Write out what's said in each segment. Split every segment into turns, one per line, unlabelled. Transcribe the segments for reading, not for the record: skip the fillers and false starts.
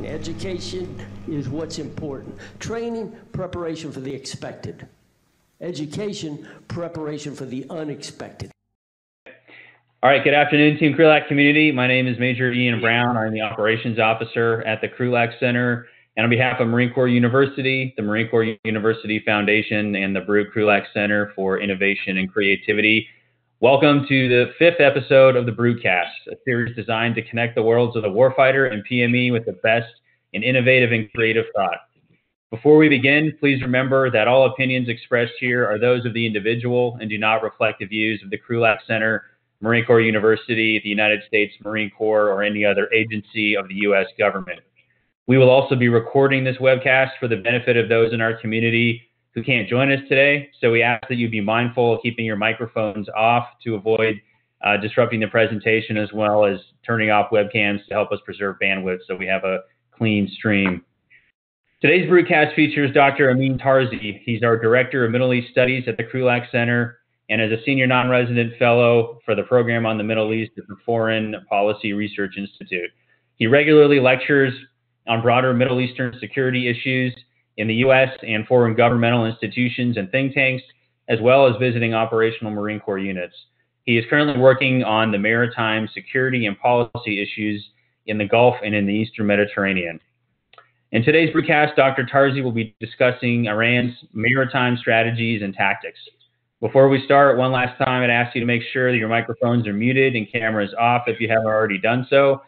Education is what's important. Training, preparation for the expected. Education, preparation for the unexpected.
All right, good afternoon, Team CREWLAC community. My name is Major Ian Brown. I'm the Operations Officer at the CREWLAC Center. And on behalf of Marine Corps University, the Marine Corps University Foundation, and the Baruch CREWLAC Center for Innovation and Creativity, welcome to the 5th episode of the Brewcast, a series designed to connect the worlds of the warfighter and PME with the best in innovative and creative thought. Before we begin, please remember that all opinions expressed here are those of the individual and do not reflect the views of the CREWLAC Center, Marine Corps University, the United States Marine Corps, or any other agency of the U.S. government. We will also be recording this webcast for the benefit of those in our community who can't join us today, so we ask that you be mindful of keeping your microphones off to avoid disrupting the presentation, as well as turning off webcams to help us preserve bandwidth so we have a clean stream. Today's Brewcast features Dr. Amin Tarzi. He's our Director of Middle East Studies at the CREWLAC Center and as a Senior Non-Resident Fellow for the Program on the Middle East at the Foreign Policy Research Institute. He regularly lectures on broader Middle Eastern security issues in the U.S. and foreign governmental institutions and think tanks, as well as visiting operational Marine Corps units. He is currently working on the maritime security and policy issues in the Gulf and in the Eastern Mediterranean. In today's Brewcast, Dr. Tarzi will be discussing Iran's maritime strategies and tactics. Before we start, one last time, I'd ask you to make sure that your microphones are muted and cameras off if you haven't already done so.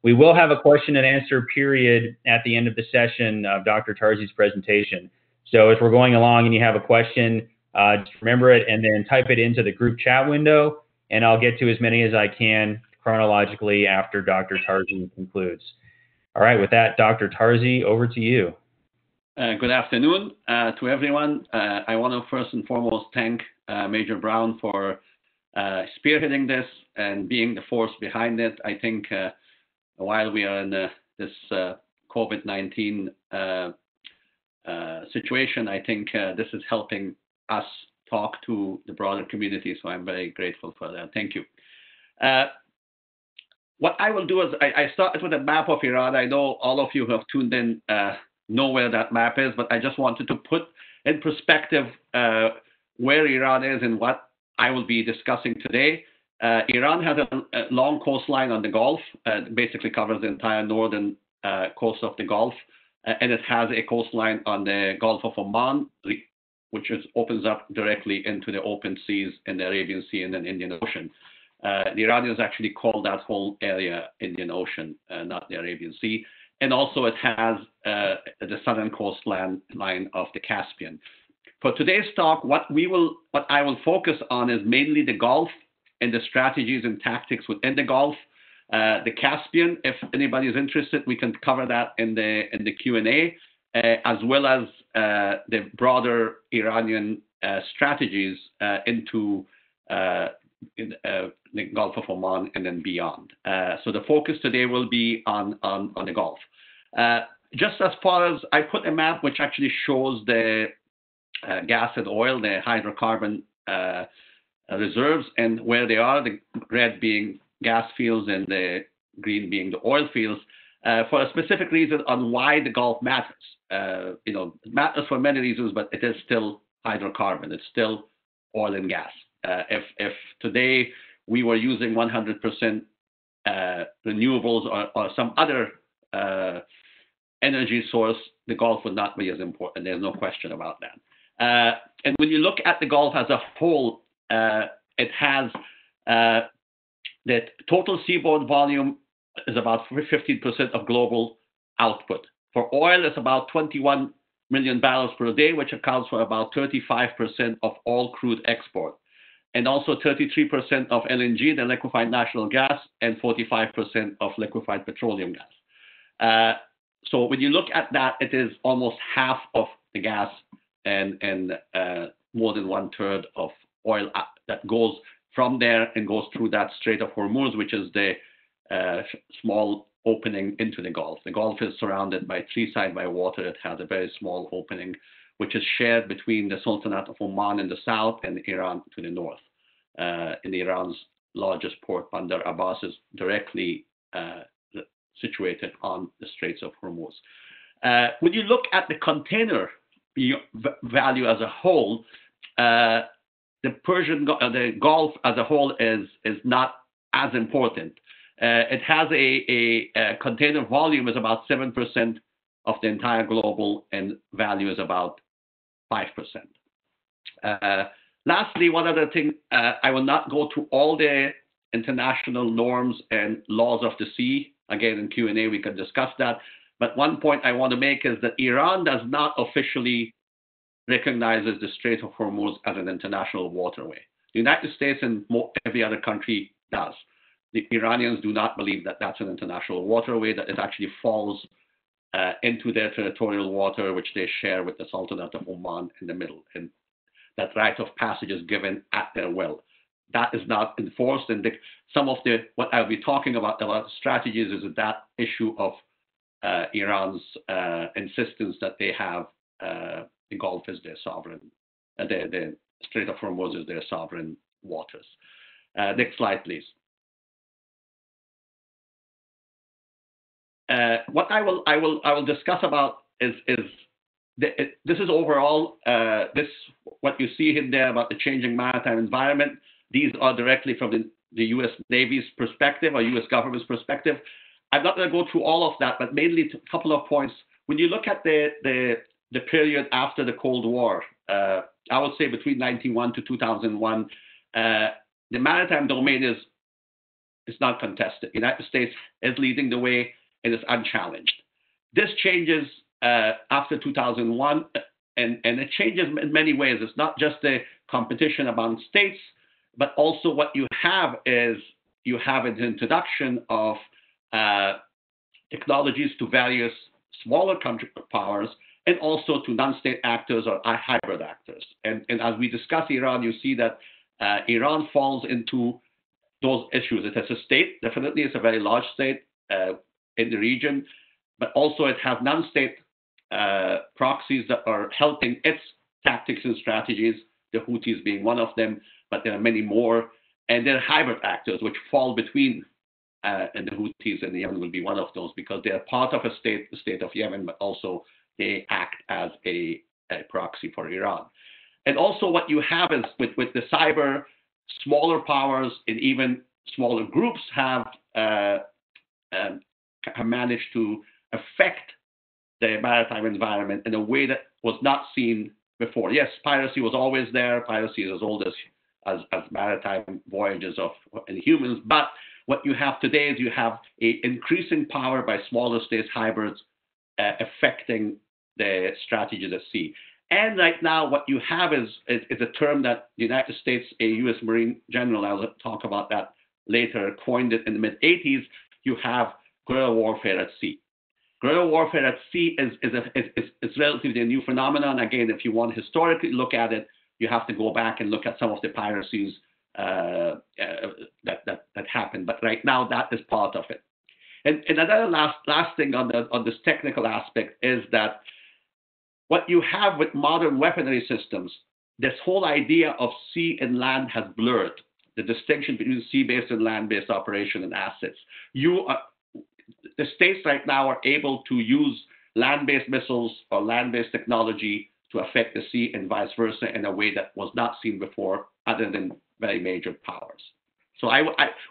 We will have a question and answer period at the end of the session of Dr. Tarzi's presentation. So if we're going along and you have a question, just remember it and then type it into the group chat window, and I'll get to as many as I can chronologically after Dr. Tarzi concludes. All right, with that, Dr. Tarzi, over to you.
Good afternoon to everyone. I want to first and foremost thank Major Brown for spearheading this and being the force behind it. I think while we are in this COVID-19 situation, I think this is helping us talk to the broader community, so I'm very grateful for that. Thank you. What I will do is I started with a map of Iran. I know all of you who have tuned in know where that map is, but I just wanted to put in perspective where Iran is and what I will be discussing today. Iran has a long coastline on the Gulf, basically covers the entire northern coast of the Gulf, and it has a coastline on the Gulf of Oman, which opens up directly into the open seas in the Arabian Sea and then Indian Ocean. The Iranians actually call that whole area Indian Ocean, not the Arabian Sea. And also it has the southern coastline of the Caspian. For today's talk, what I will focus on is mainly the Gulf and the strategies and tactics within the Gulf. The Caspian, if anybody is interested, we can cover that in the Q&A, as well as the broader Iranian strategies into the Gulf of Oman and then beyond. So the focus today will be on the Gulf. Just as far as I put a map which actually shows the gas and oil, the hydrocarbon reserves and where they are, the red being gas fields and the green being the oil fields, for a specific reason on why the Gulf matters. It matters for many reasons, but it is still hydrocarbon. It's still oil and gas. If today we were using 100% renewables or some other energy source, the Gulf would not be as important. There's no question about that. And when you look at the Gulf as a whole, it has the total seaborne volume is about 15% of global output. For oil, it's about 21 million barrels per day, which accounts for about 35% of all crude export, and also 33% of LNG, the liquefied natural gas, and 45% of liquefied petroleum gas. So when you look at that, it is almost half of the gas and more than 1/3 of oil that goes from there and goes through that Strait of Hormuz, which is the small opening into the Gulf. The Gulf is surrounded by three sides by water. It has a very small opening, which is shared between the Sultanate of Oman in the south and Iran to the north. In Iran's largest port, Bandar Abbas, is directly situated on the Straits of Hormuz. When you look at the container value as a whole, the the Gulf as a whole is not as important. It has a container volume is about 7% of the entire global, and value is about 5%. Lastly, one other thing, I will not go through all the international norms and laws of the sea. Again, in Q&A, we can discuss that. But one point I want to make is that Iran does not officially recognize the Strait of Hormuz as an international waterway. The United States and every other country does. The Iranians do not believe that that's an international waterway, that it actually falls into their territorial water, which they share with the Sultanate of Oman in the middle. And that right of passage is given at their will. That is not enforced. And some of what I'll be talking about strategies is that issue of Iran's insistence that they have the Gulf is their sovereign, the Strait of Hormuz is their sovereign waters. Next slide, please. What I will discuss about is this is overall what you see in there about the changing maritime environment. These are directly from the U.S. Navy's perspective or U.S. government's perspective. I'm not going to go through all of that, but mainly a couple of points. When you look at the period after the Cold War, I would say between 1991 to 2001, the maritime domain is not contested. The United States is leading the way and is unchallenged. This changes after 2001, and it changes in many ways. It's not just the competition among states, but also what you have is you have an introduction of technologies to various smaller country powers and also to non-state actors or hybrid actors. And as we discuss Iran, you see that Iran falls into those issues. It has a state, definitely it's a very large state in the region, but also it has non-state proxies that are helping its tactics and strategies, the Houthis being one of them, but there are many more. And there are hybrid actors which fall between and the Houthis and Yemen will be one of those because they are part of a state, the state of Yemen, but also they act as a proxy for Iran. And also what you have is with the cyber, smaller powers and even smaller groups have managed to affect the maritime environment in a way that was not seen before. Yes, piracy was always there. Piracy is as old as maritime voyages of humans. But what you have today is you have an increasing power by smaller states, hybrids, affecting the strategies at sea. And right now, what you have is a term that the United States, a U.S. Marine general, I'll talk about that later, coined it in the mid-'80s. You have guerrilla warfare at sea. Guerrilla warfare at sea is relatively a new phenomenon. Again, if you want to historically look at it, you have to go back and look at some of the piracies that happened. But right now, that is part of it. And another last thing on this technical aspect is that what you have with modern weaponry systems, this whole idea of sea and land has blurred the distinction between sea-based and land-based operation and assets. The states right now are able to use land-based missiles or land-based technology to affect the sea and vice versa in a way that was not seen before other than very major powers. So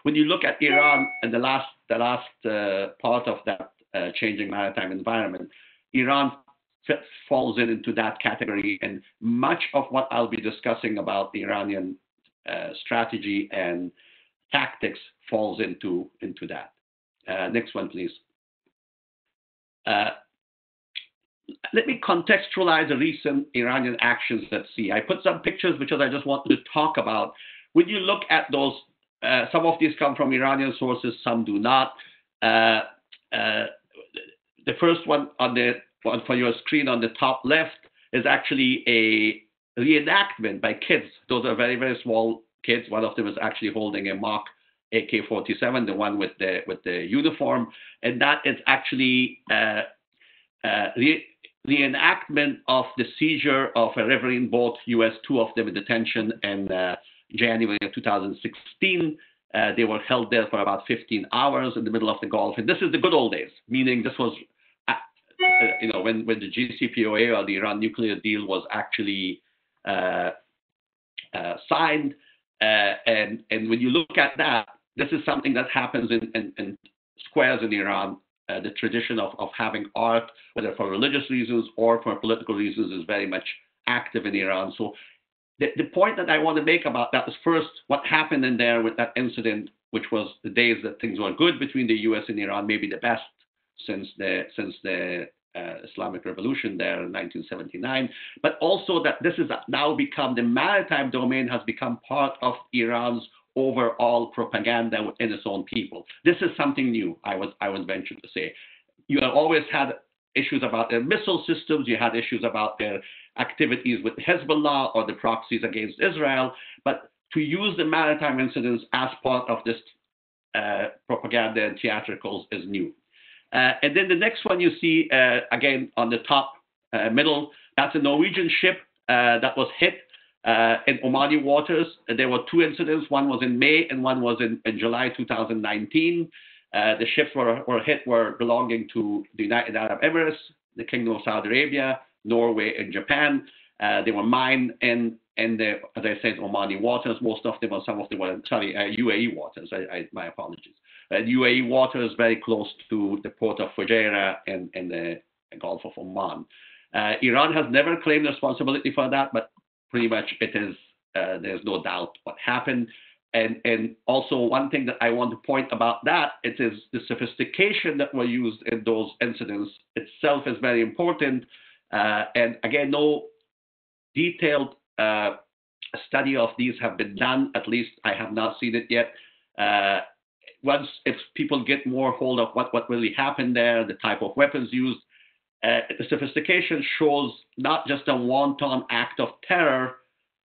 when you look at Iran and the last part of that changing maritime environment, Iran falls into that category, and much of what I'll be discussing about the Iranian strategy and tactics falls into that. Next one, please. Let me contextualize the recent Iranian actions at sea. I put some pictures because I just wanted to talk about. When you look at those, some of these come from Iranian sources, some do not. The first one for your screen on the top left is actually a reenactment by kids. Those are very, very small kids. One of them is actually holding a mock AK-47, the one with the uniform, and that is actually reenactment of the seizure of a riverine boat, US, two of them in detention in January of 2016. They were held there for about 15 hours in the middle of the Gulf. And this is the good old days, meaning this was, when the JCPOA or the Iran nuclear deal was actually signed. And when you look at that, this is something that happens in squares in Iran. The tradition of having art, whether for religious reasons or for political reasons, is very much active in Iran. So the point that I want to make about that is, first, what happened in there with that incident, which was the days that things were good between the U.S. and Iran, maybe the best since the Islamic Revolution there in 1979, but also that this has now become, the maritime domain has become part of Iran's overall propaganda within its own people. This is something new, I would venture to say. You have always had issues about their missile systems, you had issues about their activities with Hezbollah or the proxies against Israel, but to use the maritime incidents as part of this propaganda and theatricals is new. And then the next one you see, again, on the top middle, that's a Norwegian ship that was hit in Omani waters. There were two incidents. One was in May and one was in July 2019. The ships were hit were belonging to the United Arab Emirates, the Kingdom of Saudi Arabia, Norway, and Japan. They were mined in the, as I said, Omani waters. Most of them, or some of them were, UAE waters. My apologies. UAE waters, very close to the port of Fujairah and the Gulf of Oman. Iran has never claimed responsibility for that, but pretty much it is. There's no doubt what happened. And also one thing that I want to point about that, it is the sophistication that were used in those incidents itself is very important. And again, no detailed study of these have been done. At least I have not seen it yet. Once, if people get more hold of what really happened there, the type of weapons used, the sophistication shows not just a wanton act of terror.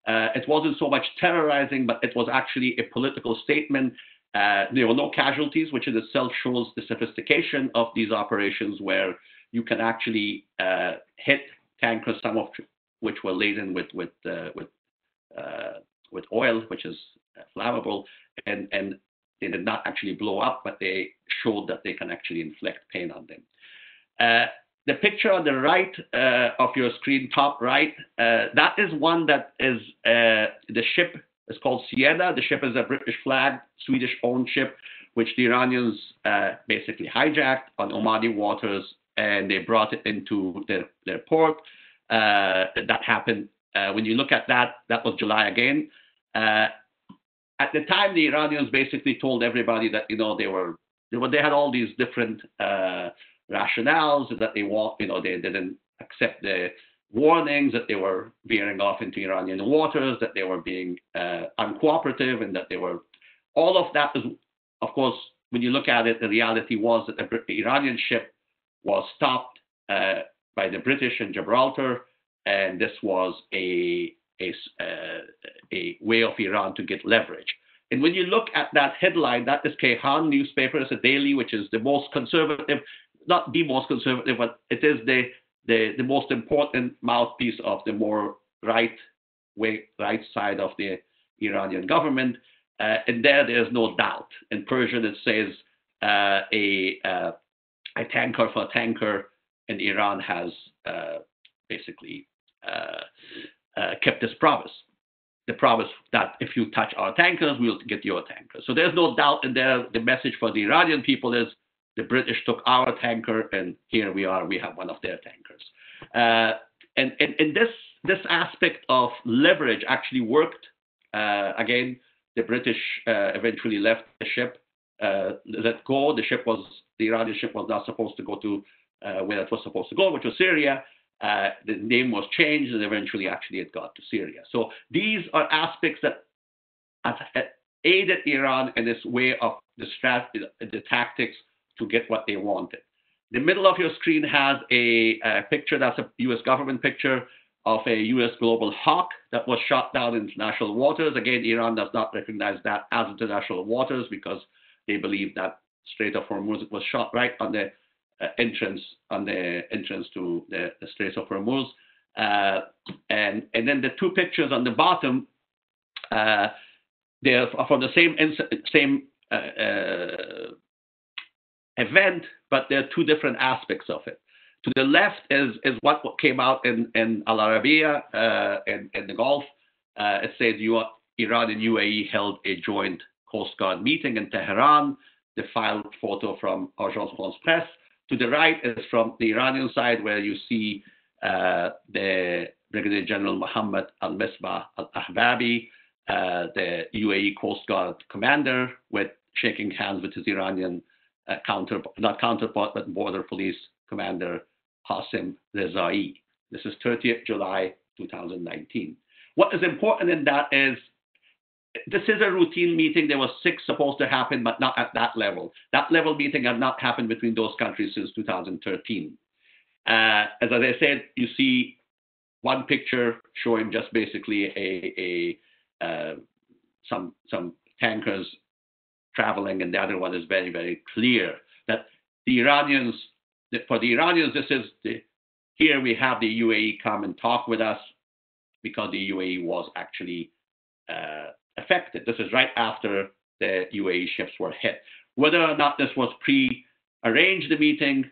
It wasn't so much terrorizing, but it was actually a political statement. There were no casualties, which in itself shows the sophistication of these operations, where you can actually hit tankers, some of which were laden with oil, which is flammable, and they did not actually blow up, but they showed that they can actually inflict pain on them. The picture on the right of your screen, top right, that is one that is, the ship is called Sienna. The ship is a British flag, Swedish-owned ship, which the Iranians basically hijacked on Omani waters, and they brought it into their port. That happened. When you look at that, that was July again. At the time, the Iranians basically told everybody that they had all these different rationales, that they didn't accept the warnings, that they were veering off into Iranian waters, that they were being uncooperative, and that they were, all of that is, of course, when you look at it, the reality was that the Iranian ship was stopped by the British in Gibraltar, and this was a way of Iran to get leverage. And when you look at that headline, that is Kayhan newspaper. It's a daily, which is the most conservative, not the most conservative, but it is the most important mouthpiece of the more right side of the Iranian government. And there's no doubt. In Persian, it says a tanker for a tanker, and Iran has basically kept this promise. The promise that if you touch our tankers, we'll get your tankers. So there's no doubt in there. The message for the Iranian people is the British took our tanker, and here we are. We have one of their tankers. And this aspect of leverage actually worked. Again, the British eventually left the ship, let go. The Iranian ship was not supposed to go to where it was supposed to go, which was Syria. The name was changed, and eventually actually it got to Syria. So these are aspects that have aided Iran in its way of the tactics to get what they wanted. The middle of your screen has a picture, that's a U.S. government picture of a U.S. Global Hawk that was shot down in international waters. Again, Iran does not recognize that as international waters because they believe that Strait of Hormuz was shot right on the entrance to the Strait of Hormuz. And then the two pictures on the bottom, they're from the same event, but there are two different aspects of it. To the left is what came out in Al Arabiya in the Gulf. It says Iran and UAE held a joint Coast Guard meeting in Tehran. The filed photo from Agence France Presse. To the right is from the Iranian side, where you see the Brigadier General Mohammed Al-Misbah Al-Ahbabi, the UAE Coast Guard commander, with shaking hands with his Iranian not counterpart, but border police commander Qasim Rezai. This is 30th July 2019. What is important in that is this is a routine meeting. There were 6 supposed to happen, but not at that level. That level meeting had not happened between those countries since 2013. As I said, you see one picture showing just basically some tankers traveling, and the other one is very, very clear that for the Iranians, this is here we have the UAE come and talk with us because the UAE was actually affected. This is right after the UAE ships were hit. Whether or not this was pre-arranged, the meeting,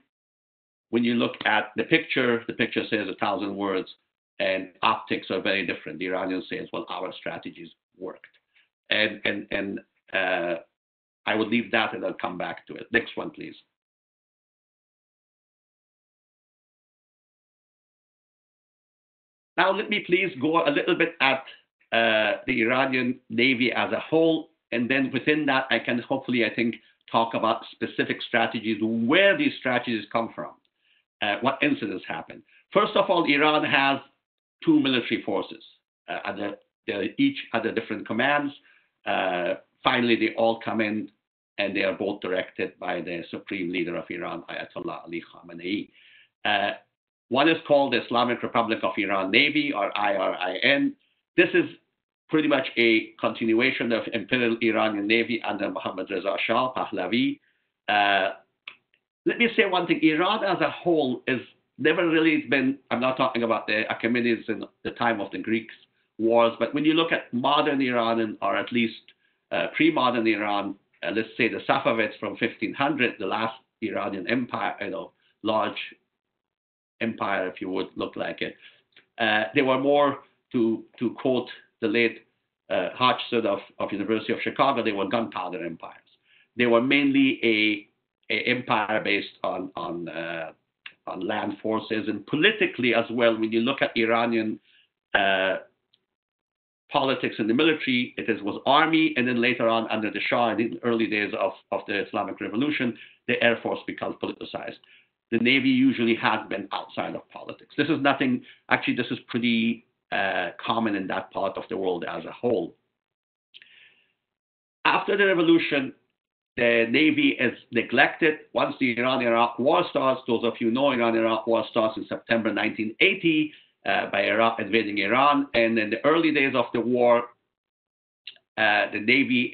when you look at the picture says 1,000 words, and optics are very different. The Iranians say, well, our strategies worked. And I would leave that and I'll come back to it. Next one, please. Now, let me please go a little bit at the Iranian Navy as a whole, and then within that, I can hopefully, I think, talk about specific strategies, where these strategies come from, what incidents happen. First of all, Iran has 2 military forces. They're each under different commands. Finally, they all come in, and they are both directed by the supreme leader of Iran, Ayatollah Ali Khamenei. One is called the Islamic Republic of Iran Navy, or IRIN. This is pretty much a continuation of Imperial Iranian Navy under Mohammad Reza Shah Pahlavi. Let me say one thing. Iran as a whole is never really been, I'm not talking about the Achaemenids in the time of the Greek wars, but when you look at modern Iran, or at least pre-modern Iran, let's say the Safavids from 1500, the last Iranian empire, large empire, if you would look like it. They were more, to quote the late Hodgson of University of Chicago, they were gunpowder empires. They were mainly a empire based on land forces, and politically as well. When you look at Iranian politics in the military, it was army, and then later on under the Shah, in the early days of the Islamic Revolution, the Air Force becomes politicized. The Navy usually has been outside of politics. This is nothing, actually, this is pretty common in that part of the world as a whole. After the revolution, the Navy is neglected. Once the Iran-Iraq War starts, those of you know Iran-Iraq War starts in September 1980 by Iraq invading Iran. And in the early days of the war, the Navy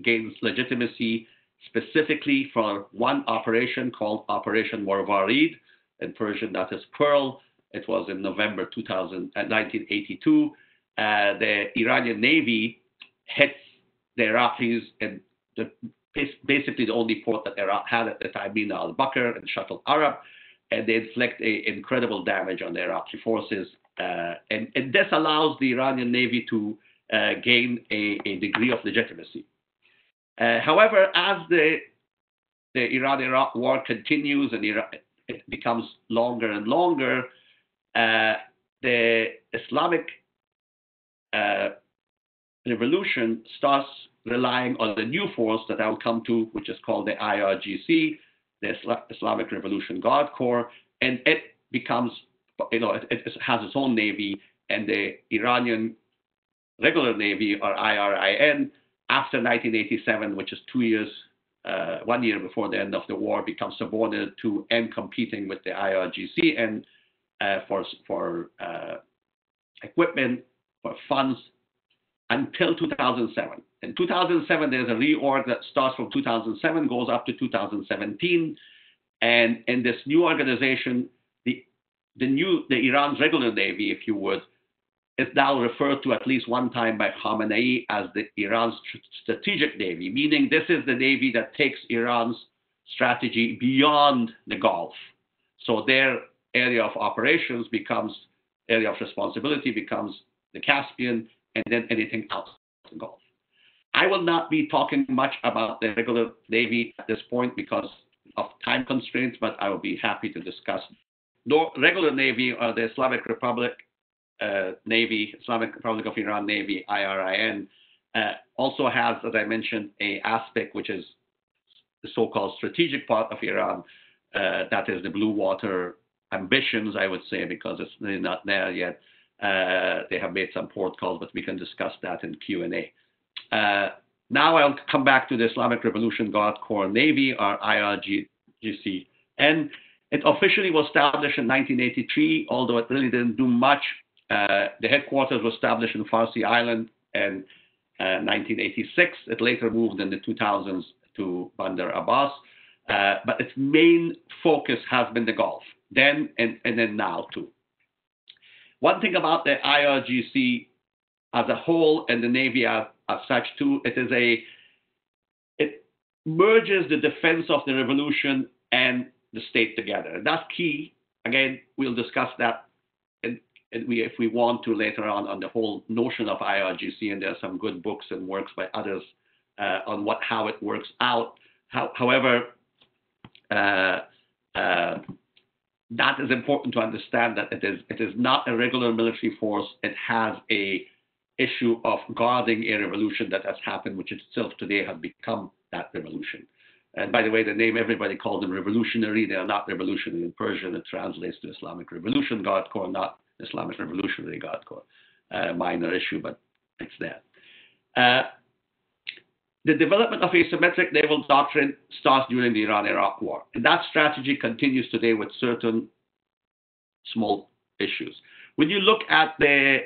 gains legitimacy specifically for one operation called Operation Marvarid. In Persian, that is Pearl. It was in November 1982. The Iranian Navy hits the Iraqis in basically the only port that Iraq had at the time, Mina al-Bakr and Shuttle Arab, and they inflict incredible damage on the Iraqi forces. And this allows the Iranian Navy to gain a degree of legitimacy. However, as the Iran-Iraq war continues and it becomes longer and longer, the Islamic revolution starts relying on the new force that I'll come to, which is called the IRGC, the Islamic Revolution Guard Corps, and it becomes, it has its own navy, and the Iranian regular navy, or IRIN, after 1987, which is 2 years, 1 year before the end of the war, becomes subordinate to and competing with the IRGC and for equipment, for funds, until 2007. In 2007, there's a reorg that starts from 2007, goes up to 2017. And in this new organization, the Iran's regular navy, if you would, is now referred to at least one time by Khamenei as the Iran's strategic navy, meaning this is the navy that takes Iran's strategy beyond the Gulf. So their area of operations becomes, area of responsibility becomes the Caspian, and then anything outside the Gulf. I will not be talking much about the regular Navy at this point because of time constraints, but I will be happy to discuss. The regular Navy, the Islamic Republic Navy, Islamic Republic of Iran Navy, IRIN, also has, as I mentioned, an aspect which is the so-called strategic part of Iran, that is the blue water ambitions, I would say, because it's really not there yet. They have made some port calls, but we can discuss that in Q&A. Now I'll come back to the Islamic Revolution Guard Corps Navy, or IRGC. And it officially was established in 1983, although it really didn't do much. The headquarters was established in Farsi Island in 1986. It later moved in the 2000s to Bandar Abbas. But its main focus has been the Gulf, then and then now too. One thing about the IRGC as a whole and the Navy as such too, it merges the defense of the revolution and the state together. And that's key. Again, we'll discuss that if we want to later on the whole notion of IRGC, and there are some good books and works by others on how it works out. However, that is important to understand that it is not a regular military force. It has a issue of guarding a revolution that has happened, which itself today has become that revolution. And by the way, the name, everybody calls them revolutionary. They are not revolutionary in Persian. It translates to Islamic Revolution Guard Corps, not Islamic Revolutionary Guard Corps. Minor issue, but it's there. The development of asymmetric naval doctrine starts during the Iran-Iraq War. And that strategy continues today with certain small issues. When you look at the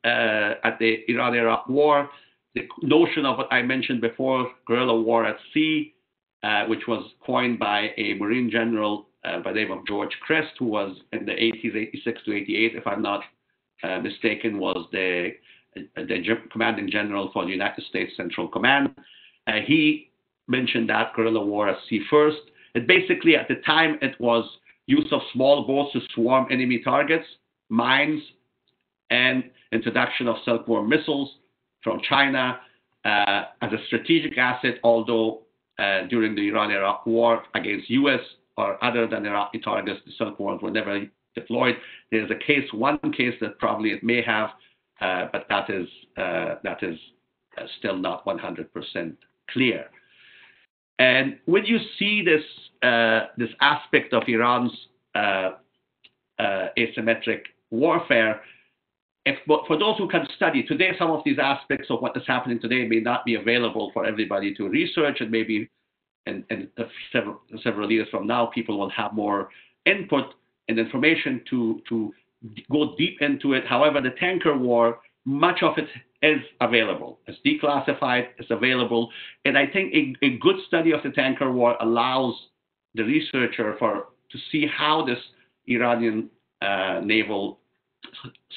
Iran-Iraq War, the notion of what I mentioned before, guerrilla war at sea, which was coined by a Marine general by the name of George Crest, who was in the 80s, 86 to 88, if I'm not mistaken, was the commanding general for the United States Central Command. He mentioned that guerrilla war at sea first. And basically, at the time, it was use of small boats to swarm enemy targets, mines, and introduction of self-borne missiles from China as a strategic asset, although during the Iran-Iraq war against U.S. or other than Iraqi targets, the self-bornes were never deployed. There's one case that probably it may have, but that is still not 100% clear. And when you see this aspect of Iran's asymmetric warfare, for those who can study today, some of these aspects of what is happening today may not be available for everybody to research, and maybe in several years from now, people will have more input and information to go deep into it. However, the tanker war, much of it is available. It's declassified, it's available. And I think a good study of the tanker war allows the researcher to see how this Iranian naval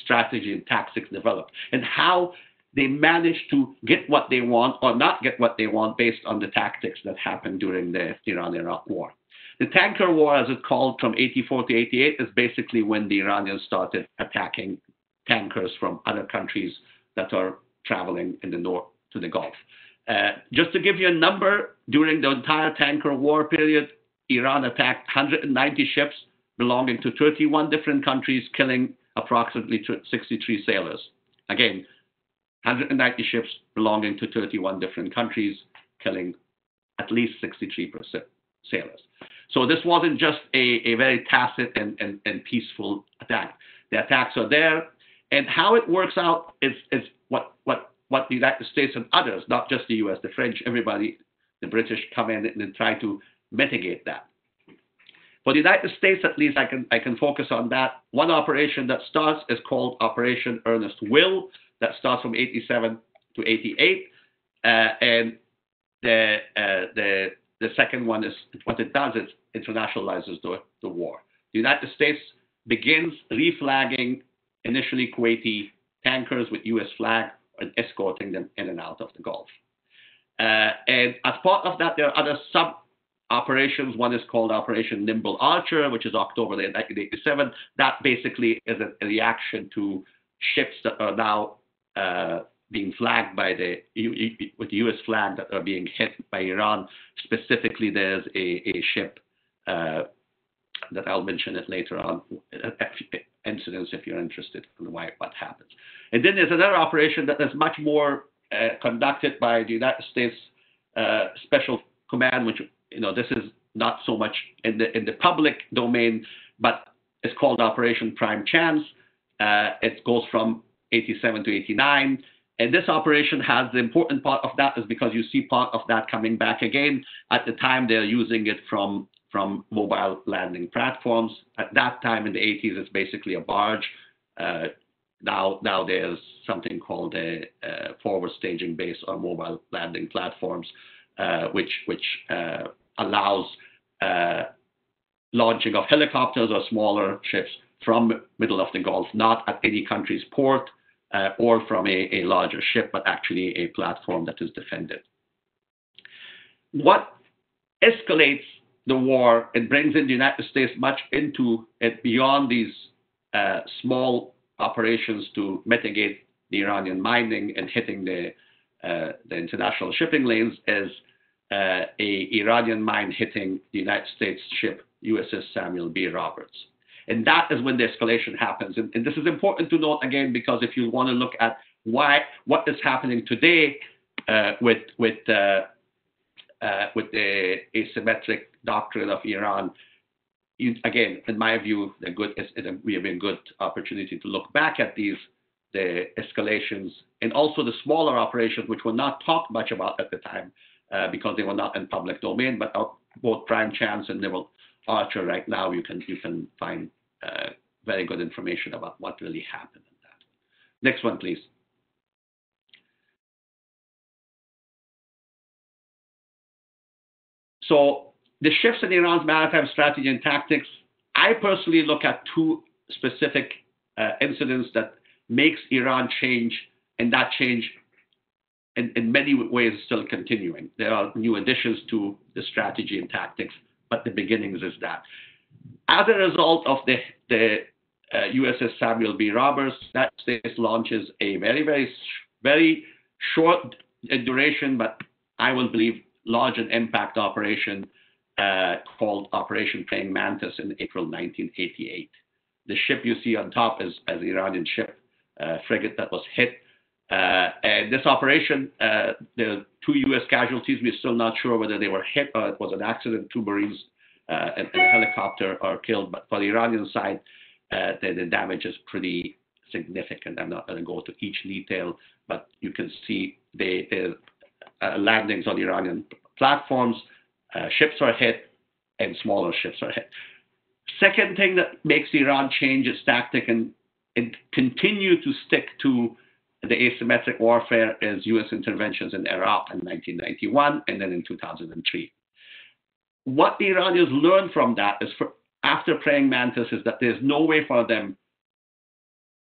strategy and tactics developed, and how they managed to get what they want or not get what they want based on the tactics that happened during the Iran-Iraq war. The tanker war, as it's called, from 84 to 88, is basically when the Iranians started attacking tankers from other countries that are traveling in the north to the Gulf. Just to give you a number, during the entire tanker war period, Iran attacked 190 ships belonging to 31 different countries, killing approximately 63 sailors. Again, 190 ships belonging to 31 different countries, killing at least 63% sailors. So this wasn't just a very tacit and peaceful attack. The attacks are there, and how it works out is what the United States and others, not just the U.S., the French, everybody, the British come in and try to mitigate that. For the United States, at least, I can focus on that. One operation that starts is called Operation Earnest Will. That starts from 87 to 88, and the second one is, what it does is internationalizes the war. The United States begins reflagging initially Kuwaiti tankers with U.S. flag and escorting them in and out of the Gulf. And as part of that, there are other sub-operations. One is called Operation Nimble Archer, which is October 1987. That basically is a reaction to ships that are now being flagged by with the U.S. flag that are being hit by Iran. Specifically, there's a ship that I'll mention it later on, incidents if you're interested in what happens. And then there's another operation that is much more conducted by the United States Special Command, which, this is not so much in the public domain, but it's called Operation Prime Chance. It goes from 87 to 89. And this operation has the important part of that is because you see part of that coming back again. At the time, they're using it from mobile landing platforms. At that time in the 80s, it's basically a barge. Now there's something called a forward staging base or mobile landing platforms, which allows launching of helicopters or smaller ships from middle of the Gulf, not at any country's port or from a larger ship, but actually a platform that is defended. What escalates the war and brings in the United States much into it beyond these small operations to mitigate the Iranian mining and hitting the international shipping lanes is a Iranian mine hitting the United States ship USS Samuel B. Roberts. And that is when the escalation happens. And this is important to note again, because if you want to look at what is happening today with the asymmetric doctrine of Iran, again, in my view, we have a good opportunity to look back at the escalations and also the smaller operations, which were not talked much about at the time because they were not in public domain, but both Prime Chance and Nimble Archer right now, you can find very good information about what really happened in that. Next one, please. So the shifts in Iran's maritime strategy and tactics, I personally look at two specific incidents that makes Iran change, and that change in many ways is still continuing. There are new additions to the strategy and tactics, but the beginnings is that. As a result of the USS Samuel B. Roberts, that states launches a very, very, very short duration, but I will believe large in impact operation called Operation Praying Mantis in April 1988. The ship you see on top is an Iranian ship, frigate that was hit. And this operation, there are 2 U.S. casualties. We're still not sure whether they were hit or it was an accident. 2 Marines and a helicopter are killed. But for the Iranian side, the damage is pretty significant. I'm not going to go to each detail, but you can see the landings on the Iranian platforms. Ships are hit and smaller ships are hit. Second thing that makes Iran change its tactic and continue to stick to the asymmetric warfare is U.S. interventions in Iraq in 1991 and then in 2003. What the Iranians learned from that is after Praying Mantis is that there's no way for them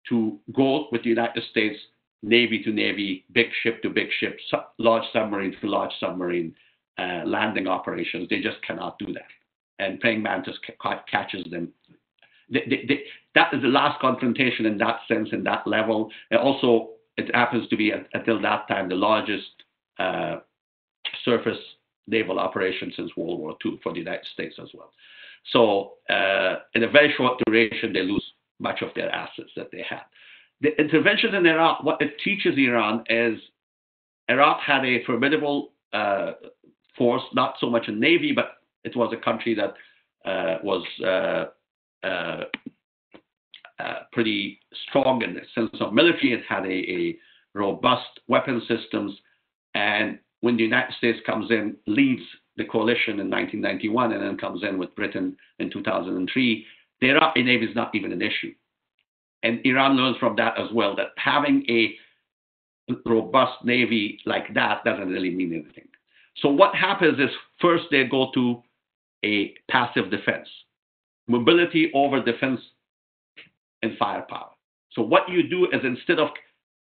to go with the United States Navy to Navy, big ship to big ship, large submarine to large submarine landing operations. They just cannot do that. And Praying Mantis catches them. That is the last confrontation in that sense, in that level. And also, it happens to be, until that time, the largest surface naval operation since World War II for the United States as well. So in a very short duration, they lose much of their assets that they had. The intervention in Iraq, what it teaches Iran is Iraq had a formidable force, not so much a navy, but it was a country that was pretty strong in the sense of military. It had a robust weapon systems. And when the United States comes in, leads the coalition in 1991, and then comes in with Britain in 2003, the Iraqi Navy is not even an issue. And Iran learns from that as well, that having a robust Navy like that doesn't really mean anything. So what happens is first they go to a passive defense, mobility over defense and firepower. So what you do is instead of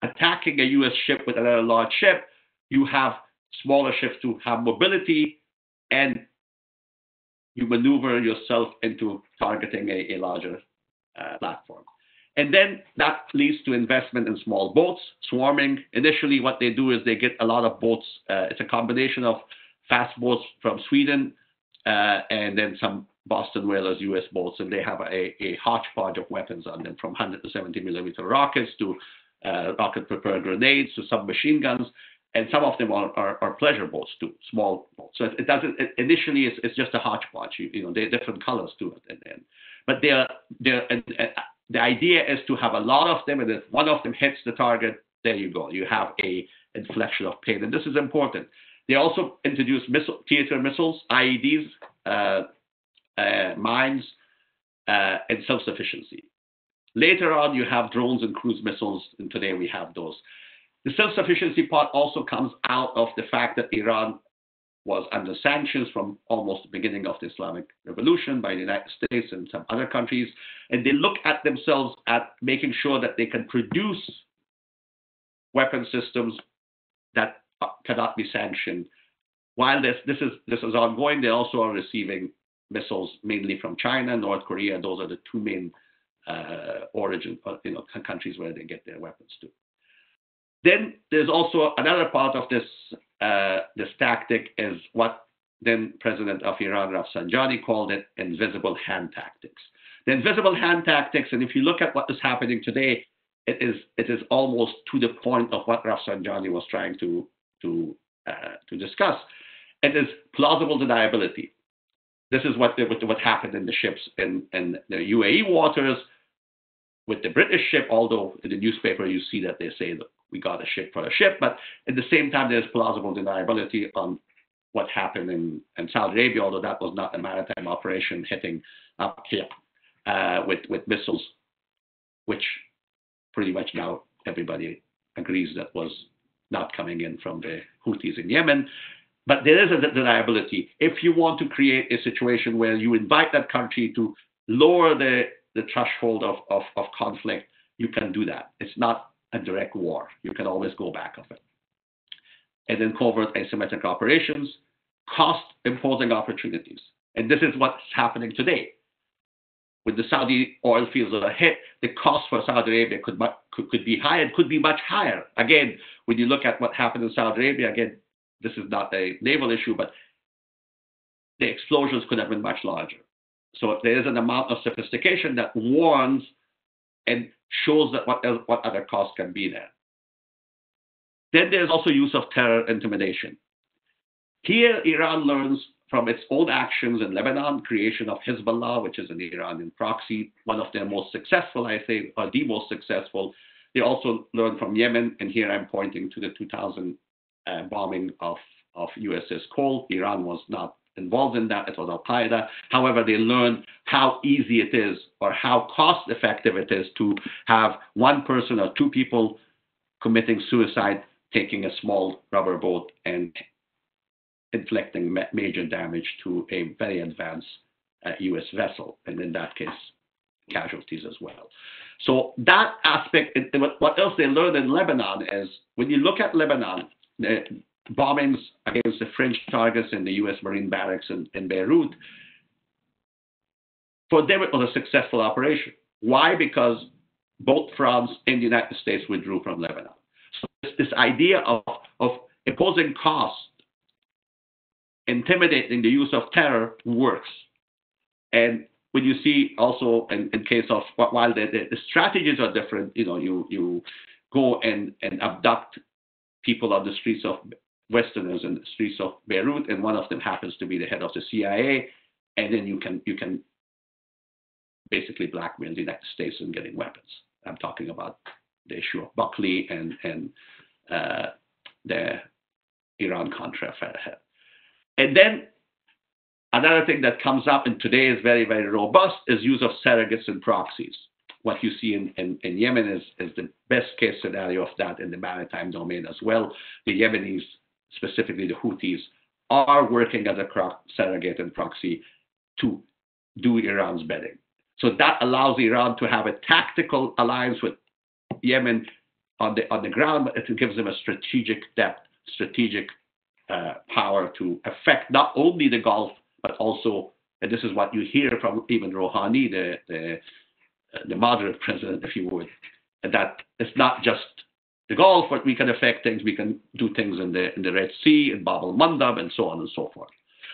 attacking a U.S. ship with another large ship, you have smaller ships to have mobility, and you maneuver yourself into targeting a larger platform. And then that leads to investment in small boats, swarming. Initially, what they do is they get a lot of boats. It's a combination of fast boats from Sweden and then some Boston Whalers U.S. boats, and they have a hodgepodge of weapons on them, from 100 to 70 millimeter rockets to rocket-propelled grenades to submachine guns, and some of them are pleasure boats too, small boats. So it doesn't. Initially, it's just a hodgepodge. They're different colors to it, but the idea is to have a lot of them, and if one of them hits the target, there you go. You have a inflection of pain, and this is important. They also introduced theater missiles, IEDs, mines, and self-sufficiency. Later on, you have drones and cruise missiles, and today we have those. The self-sufficiency part also comes out of the fact that Iran was under sanctions from almost the beginning of the Islamic Revolution by the United States and some other countries, and they look at themselves at making sure that they can produce weapon systems that cannot be sanctioned. While this is ongoing, they also are receiving missiles mainly from China, North Korea. Those are the two main origin countries where they get their weapons to. Then there's also another part of this tactic is what then President of Iran, Rafsanjani, called it invisible hand tactics. The invisible hand tactics, and if you look at what is happening today, it is almost to the point of what Rafsanjani was trying to discuss. It is plausible deniability. This is what happened in the ships in the UAE waters with the British ship, although in the newspaper you see that they say that we got a ship for a ship, but at the same time there's plausible deniability on what happened in Saudi Arabia, although that was not a maritime operation hitting up here with missiles, which pretty much now everybody agrees that was not coming in from the Houthis in Yemen. But there is a deniability. If you want to create a situation where you invite that country to lower the threshold of conflict, you can do that. It's not a direct war. You can always go back of it. And then covert asymmetric operations, cost-imposing opportunities. And this is what's happening today. With the Saudi oil fields that are hit, the cost for Saudi Arabia could be higher. It could be much higher. Again, when you look at what happened in Saudi Arabia, again, this is not a naval issue, but the explosions could have been much larger. So there is an amount of sophistication that warns and shows that what other costs can be there. Then there's also use of terror intimidation. Here, Iran learns from its own actions in Lebanon, creation of Hezbollah, which is an Iranian proxy, one of their most successful, I say, or the most successful. They also learned from Yemen, and here I'm pointing to the 2000 bombing of USS Cole. Iran was not involved in that. It was Al-Qaeda. However, they learned how easy it is or how cost-effective it is to have one person or two people committing suicide, taking a small rubber boat and inflicting major damage to a very advanced U.S. vessel, and in that case, casualties as well. So that aspect, what else they learned in Lebanon is, when you look at Lebanon, the bombings against the French targets in the U.S. Marine barracks in Beirut, for them it was a successful operation. Why? Because both France and the United States withdrew from Lebanon. So this idea of imposing cost, intimidating the use of terror works. And when you see also in case of, while the strategies are different, you go and abduct people on the streets of Westerners in the streets of Beirut, and one of them happens to be the head of the CIA, and then you can basically blackmail the United States in getting weapons. I'm talking about the issue of Buckley and the Iran-Contra affair. And then another thing that comes up, and today is very, very robust, is use of surrogates and proxies. What you see in Yemen is the best case scenario of that in the maritime domain as well. The Yemenis, specifically the Houthis, are working as a surrogate and proxy to do Iran's bidding. So that allows Iran to have a tactical alliance with Yemen on the ground, but it gives them a strategic depth, strategic power to affect not only the Gulf, but also, and this is what you hear from even Rouhani, the moderate president, if you would, that it's not just the Gulf, but we can affect things. We can do things in the Red Sea, in Bab el-Mandab, and so on and so forth.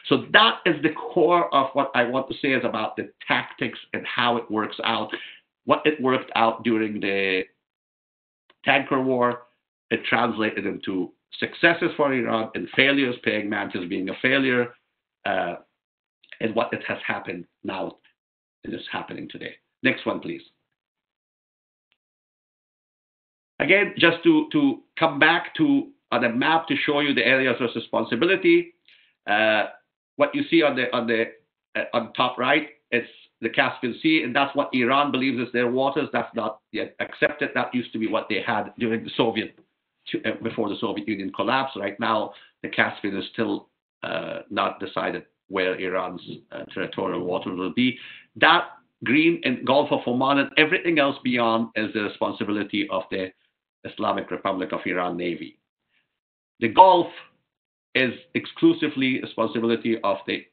So that is the core of what I want to say is about the tactics and how it works out. What it worked out during the tanker war, it translated into successes for Iran and failures, paying Mantis being a failure, and what it has happened now and is happening today. Next one, please. Again, just to come back to on a map to show you the areas of responsibility. What you see on top right, it's the Caspian Sea, and that's what Iran believes is their waters. That's not yet accepted. That used to be what they had during the before the Soviet Union collapsed. Right now, the Caspian is still not decided where Iran's territorial waters will be. That green and Gulf of Oman and everything else beyond is the responsibility of the Islamic Republic of Iran Navy. The Gulf is exclusively responsibility of the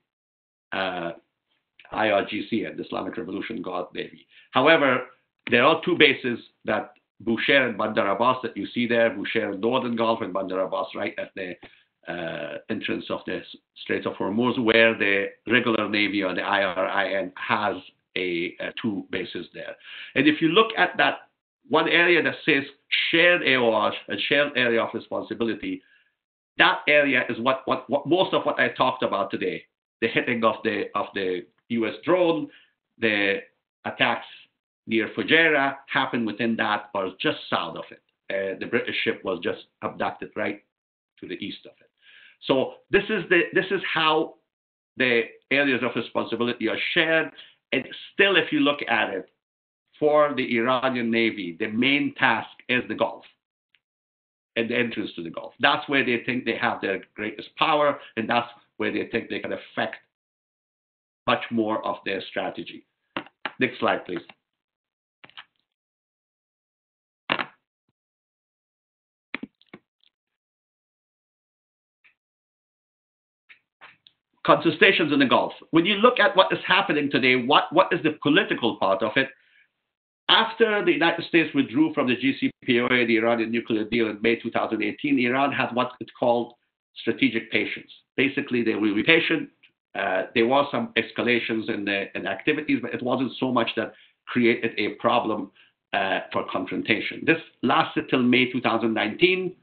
IRGC and the Islamic Revolution Guard Navy. However, there are two bases that Bushehr and Bandar Abbas that you see there, Bushehr in Northern Gulf and Bandar Abbas right at the entrance of the Straits of Hormuz, where the regular Navy or the IRIN has two bases there. And if you look at that one area that says shared AOR, a shared area of responsibility, that area is what most of what I talked about today. The hitting of the U.S. drone, the attacks near Fujairah happened within that or just south of it. The British ship was just abducted right to the east of it. So this is how the areas of responsibility are shared. And still, if you look at it, for the Iranian Navy, the main task is the Gulf and the entrance to the Gulf. That's where they think they have their greatest power, and that's where they think they can affect much more of their strategy. Next slide, please. Contestations in the Gulf. When you look at what is happening today, what is the political part of it? After the United States withdrew from the JCPOA, the Iranian nuclear deal in May 2018, Iran had what it's called strategic patience. Basically, they will be patient. There was some escalations in activities, but it wasn't so much that created a problem for confrontation. This lasted till May 2019.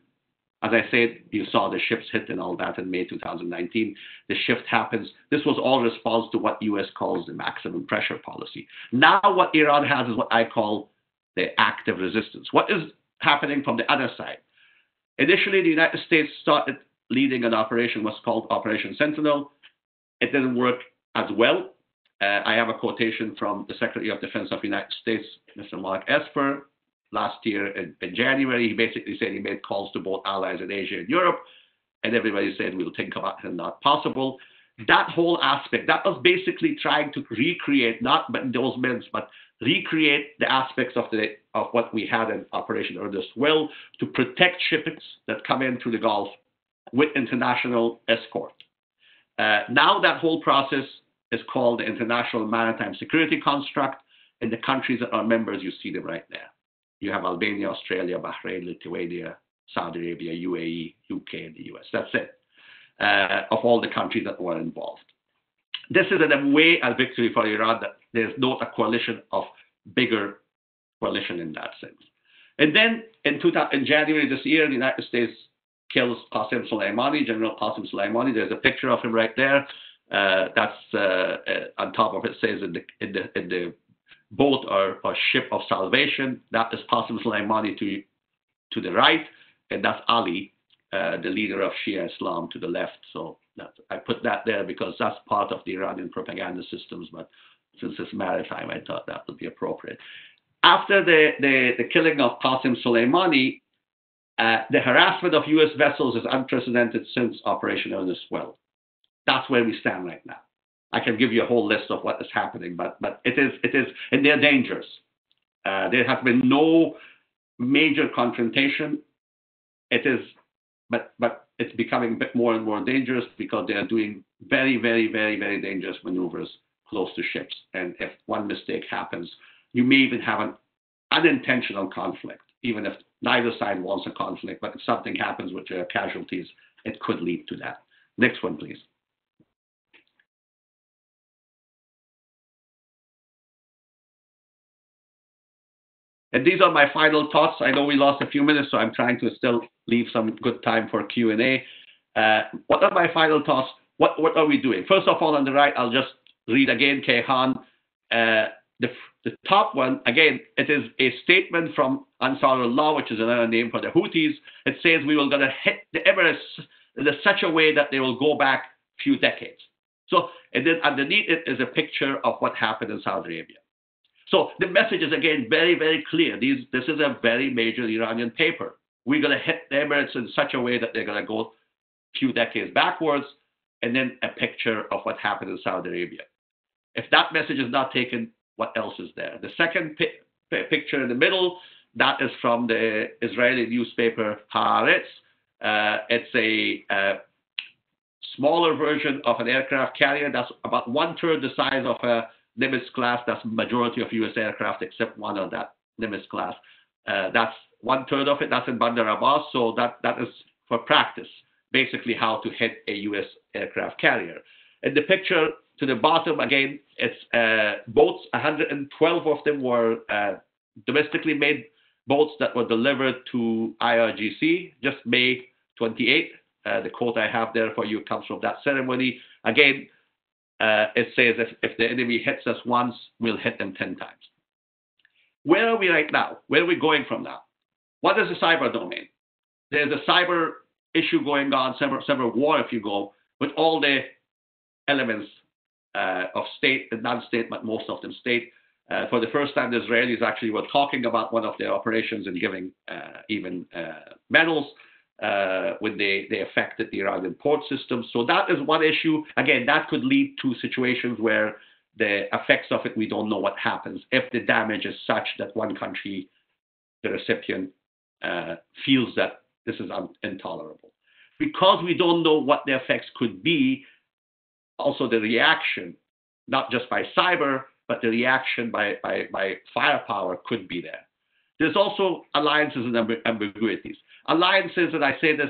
As I said, you saw the ships hit and all that in May 2019. The shift happens. This was all response to what U.S. calls the maximum pressure policy. Now what Iran has is what I call the active resistance. What is happening from the other side? Initially, the United States started leading an operation, what's called Operation Sentinel. It didn't work as well. I have a quotation from the Secretary of Defense of the United States, Mr. Mark Esper, last year in January. He basically said he made calls to both allies in Asia and Europe, and everybody said we'll think about it and not possible. That whole aspect, that was basically trying to recreate, not those men, but recreate the aspects of what we had in Operation Earnest Will to protect ships that come in through the Gulf with international escort. Now that whole process is called the International Maritime Security Construct, and the countries that are members, you see them right there. You have Albania, Australia, Bahrain, Lithuania, Saudi Arabia, UAE, UK, and the US. That's it, of all the countries that were involved. This is in a way a victory for Iran that there's not a coalition of bigger coalition in that sense. And then in January this year, the United States kills Qasem Soleimani, General Qasem Soleimani. There's a picture of him right there. On top of it says in the boat or ship of salvation. That is Qasem Soleimani to the right, and that's Ali, the leader of Shia Islam, to the left. So I put that there because that's part of the Iranian propaganda systems, but since it's maritime, I thought that would be appropriate. After the killing of Qasem Soleimani, the harassment of U.S. vessels is unprecedented since Operation Earnest Will. That's where we stand right now. I can give you a whole list of what is happening, but it is, and they're dangerous. There has been no major confrontation. It is, but it's becoming a bit more and more dangerous because they are doing very, very, very, very dangerous maneuvers close to ships. And if one mistake happens, you may even have an unintentional conflict, even if neither side wants a conflict, but if something happens with casualties, it could lead to that. Next one, please. And these are my final thoughts. I know we lost a few minutes, so I'm trying to still leave some good time for Q&A. What are my final thoughts? What are we doing? First of all, on the right, I'll just read again, Kayhan. The top one, again, it is a statement from Ansar Allah, which is another name for the Houthis. It says we will going to hit the Emirates in such a way that they will go back a few decades. So, and then underneath it is a picture of what happened in Saudi Arabia. So the message is, again, very, very clear. This is a very major Iranian paper. We're going to hit the Emirates in such a way that they're going to go a few decades backwards, and then a picture of what happened in Saudi Arabia. If that message is not taken, what else is there? The second picture in the middle, that is from the Israeli newspaper Haaretz. It's a smaller version of an aircraft carrier that's about 1/3 the size of a Nimitz class. That's the majority of U.S. aircraft except one of that Nimitz class. That's 1/3 of it. That's in Bandar Abbas. So that is for practice, basically how to hit a U.S. aircraft carrier. In the picture to the bottom, again, it's boats. 112 of them were domestically made boats that were delivered to IRGC just May 28. The quote I have there for you comes from that ceremony. Again, it says if the enemy hits us once, we'll hit them 10 times. Where are we right now? Where are we going from now? What is the cyber domain? There's a cyber issue going on, cyber war, if you go, with all the elements of state and non-state, but most of them state. For the first time, the Israelis actually were talking about one of their operations and giving even medals when they affected the Iranian port system. So that is one issue. Again, that could lead to situations where the effects of it, we don't know what happens if the damage is such that one country, the recipient, feels that this is intolerable. Because we don't know what the effects could be, also the reaction, not just by cyber, but the reaction by firepower could be there. There's also alliances and ambiguities. Alliances, and I say this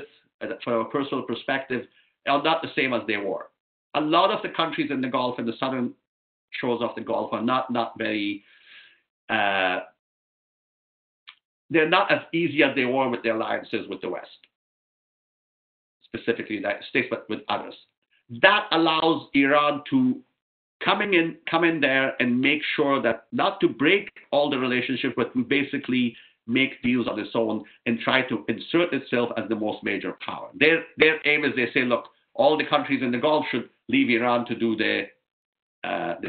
from a personal perspective, are not the same as they were. A lot of the countries in the Gulf and the southern shores of the Gulf are not very, they're not as easy as they were with their alliances with the West, specifically the United States, but with others. That allows Iran to come in there and make sure that not to break all the relationships, but to basically make deals on its own and try to insert itself as the most major power. Their aim is, they say, look, all the countries in the Gulf should leave Iran to do the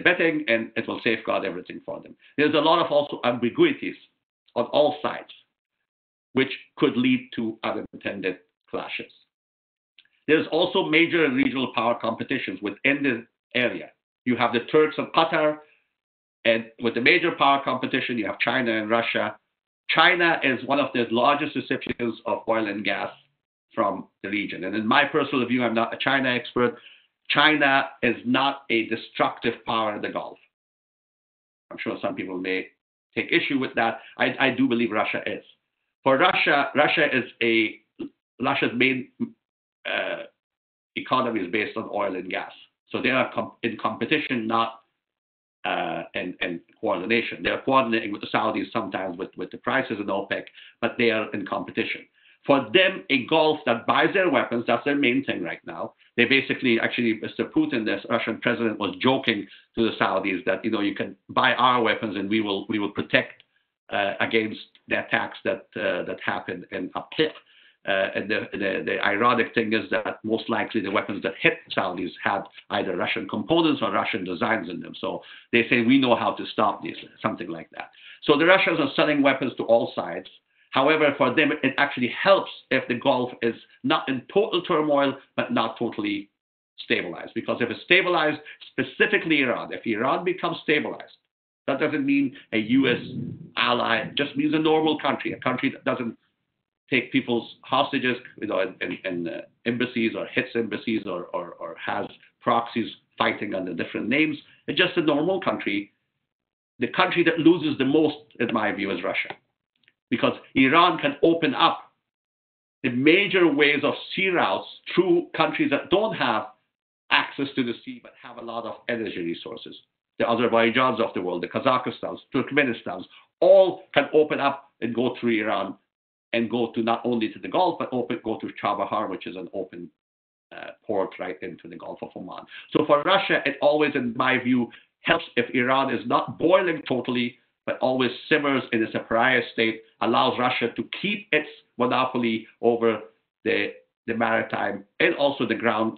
betting, and it will safeguard everything for them. There's a lot of also ambiguities on all sides, which could lead to unintended clashes. There's also major and regional power competitions within the area. You have the Turks and Qatar, and with the major power competition, you have China and Russia. China is one of the largest recipients of oil and gas from the region. And in my personal view, I'm not a China expert. China is not a destructive power in the Gulf. I'm sure some people may take issue with that. I do believe Russia is. For Russia, Russia's main economy is based on oil and gas. So they are in competition, not in coordination. They are coordinating with the Saudis sometimes with the prices in OPEC, but they are in competition. For them, a Gulf that buys their weapons, that's their main thing right now. They basically, actually, Mr. Putin, the Russian president, was joking to the Saudis that, you can buy our weapons and we will protect against the attacks that happen in Uptip. And the ironic thing is that most likely the weapons that hit Saudis had either Russian components or Russian designs in them. So they say, we know how to stop these, something like that. So the Russians are selling weapons to all sides. However, for them, it actually helps if the Gulf is not in total turmoil, but not totally stabilized. Because if it's stabilized, specifically Iran, if Iran becomes stabilized, That doesn't mean a U.S. ally. It just means a normal country, a country that doesn't take people's hostages, in embassies or hits embassies or has proxies fighting under different names. It's just a normal country. The country that loses the most, in my view, is Russia, because Iran can open up the major ways of sea routes through countries that don't have access to the sea but have a lot of energy resources. The Azerbaijans of the world, the Kazakhstans, Turkmenistans, all can open up and go through Iran and go to not only to the Gulf, but go to Chabahar, which is an open port right into the Gulf of Oman. So for Russia, it always, in my view, helps if Iran is not boiling totally, but always simmers in a pariah state, allows Russia to keep its monopoly over the maritime and also the ground,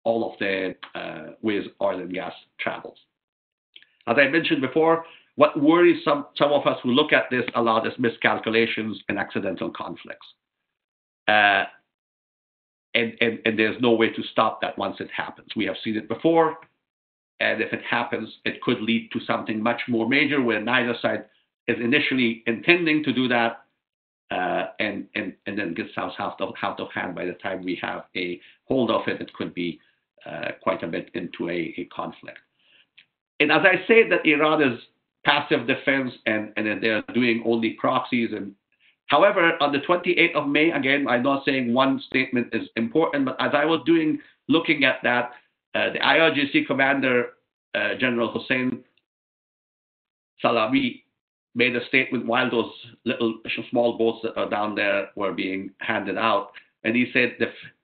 all of the ways oil and gas travels. As I mentioned before, what worries some of us who look at this a lot is miscalculations and accidental conflicts. And there's no way to stop that once it happens. We have seen it before, and if it happens, it could lead to something much more major where neither side is initially intending to do that, and then gets out of hand by the time we have a hold of it. It could be quite a bit into a conflict. And as I say that Iran is passive defense and they're doing only proxies. And however, on the 28th of May, again, I'm not saying one statement is important, but as I was looking at that, the IRGC commander, General Hossein Salami, made a statement while those little small boats that are down there were being handed out. And he said,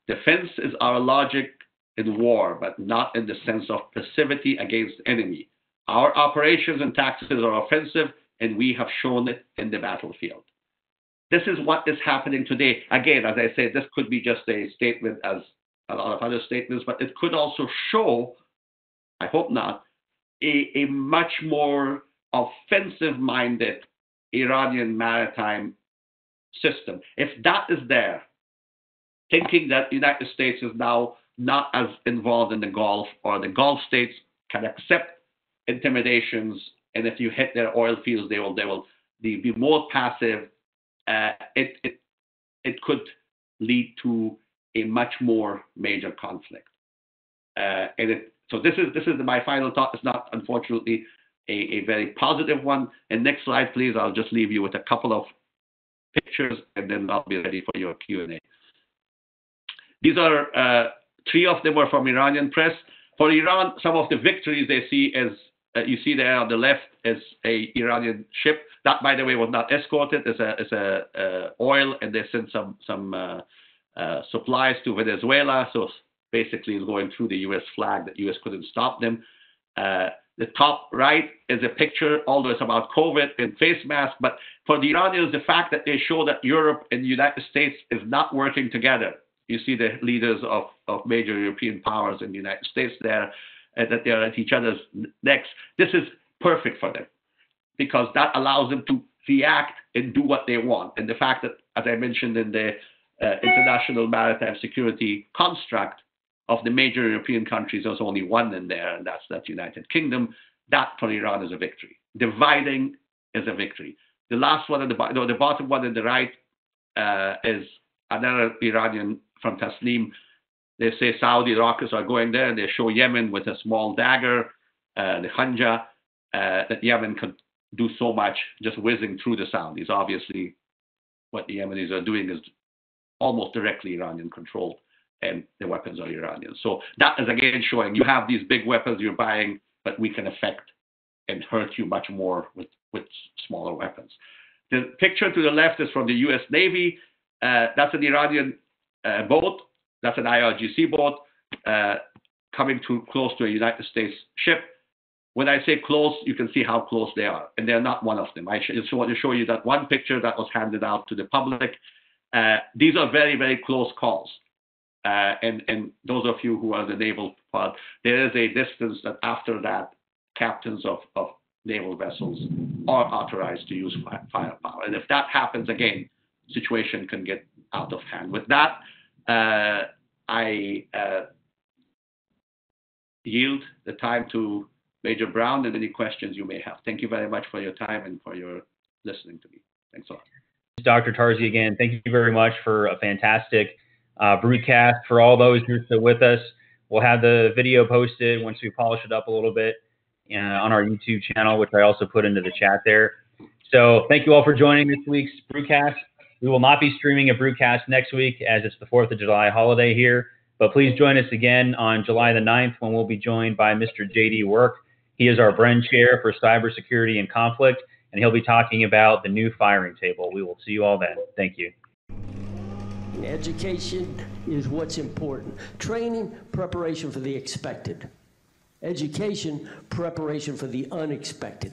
defense is our logic in war, but not in the sense of passivity against the enemy. Our operations and tactics are offensive, and we have shown it in the battlefield. This is what is happening today. Again, as I said, this could be just a statement as a lot of other statements, but it could also show, I hope not, a much more offensive-minded Iranian maritime system. If that is there, thinking that the United States is now not as involved in the Gulf, or the Gulf states can accept intimidations, and if you hit their oil fields, they will be more passive. It could lead to a much more major conflict. So this is my final thought. It's not, unfortunately, a very positive one. And next slide, please. I'll just leave you with a couple of pictures, and then I'll be ready for your Q&A. These are three of them are from Iranian press. For Iran, some of the victories they see is, you see there on the left is a Iranian ship. That, by the way, was not escorted. It's a oil, and they sent some supplies to Venezuela. So basically, it's going through the U.S. flag. The U.S. couldn't stop them. The top right is a picture, although it's about COVID and face masks. But for the Iranians, the fact that they show that Europe and the United States is not working together. You see the leaders of major European powers in the United States there, that they're at each other's necks. This is perfect for them, because that allows them to react and do what they want. And the fact that, as I mentioned in the international maritime security construct of the major European countries, there's only one in there, and that's that United Kingdom. That for Iran is a victory. Dividing is a victory. The last one, the bottom one on the right is another Iranian from Tasnim. They say Saudi rockets are going there, and they show Yemen with a small dagger, the Hanja, that Yemen could do so much just whizzing through the Saudis. Obviously, what the Yemenis are doing is almost directly Iranian controlled, and the weapons are Iranian. So that is again showing you have these big weapons you're buying, but we can affect and hurt you much more with smaller weapons. The picture to the left is from the U.S. Navy. That's an Iranian boat. That's an IRGC boat coming too close to a United States ship. When I say close, you can see how close they are, and they're not one of them. I just want to show you that one picture that was handed out to the public. These are very, very close calls. And those of you who are the naval part, there is a distance that after that, captains of naval vessels are authorized to use firepower. And if that happens again, situation can get out of hand. With that, I yield the time to Major Brown and any questions you may have. Thank you very much for your time and for your listening to me. Thanks a lot.
Dr. Tarzi, again, thank you very much for a fantastic broadcast. For all those who are still with us, we'll have the video posted once we polish it up a little bit on our YouTube channel, which I also put into the chat there. So thank you all for joining this week's broadcast. We will not be streaming a broadcast next week as it's the 4th of July holiday here, but please join us again on July the 9th when we'll be joined by Mr. J.D. Work. He is our Bren Chair for Cybersecurity and Conflict, and he'll be talking about the new firing table. We will see you all then. Thank you.
Education is what's important. Training, preparation for the expected. Education, preparation for the unexpected.